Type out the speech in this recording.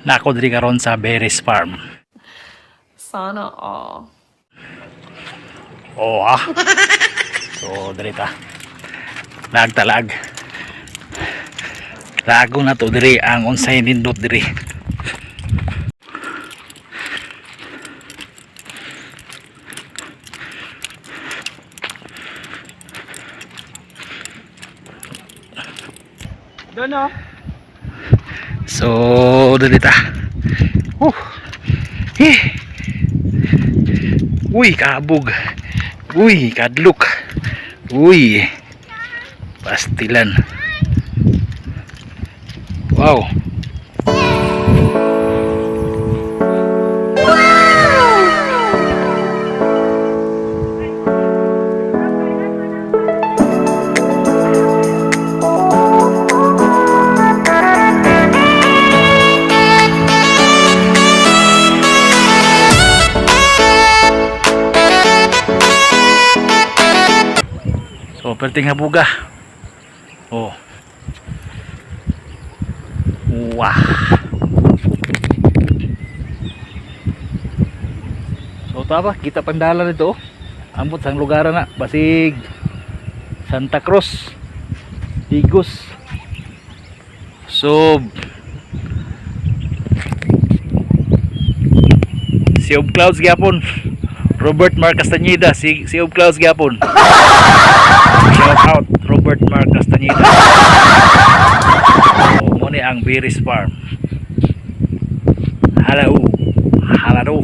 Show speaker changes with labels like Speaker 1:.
Speaker 1: Nako diri karon sa Berries Farm.
Speaker 2: Sana all.
Speaker 1: Oh ah. So diri ta. Nagtalag. Lago na to diri ang unsay nindot diri.
Speaker 2: Dono.
Speaker 1: So diri ta. Eh. Uy, kabog. Uy, kadlok. Uy. Pastilan. Wow. So, perting habuga. Oh. Wah. So, tama, kita pandala nito. Ambot sang lugar na, basig Santa Cruz, Tigos. So, Sea of Clouds gyapon. Robert Mark Castañeda, Sea of Clouds gyapon. Shout out Robert Mark Castañeda. So, muna ang Berries Farm. Hello. Hello.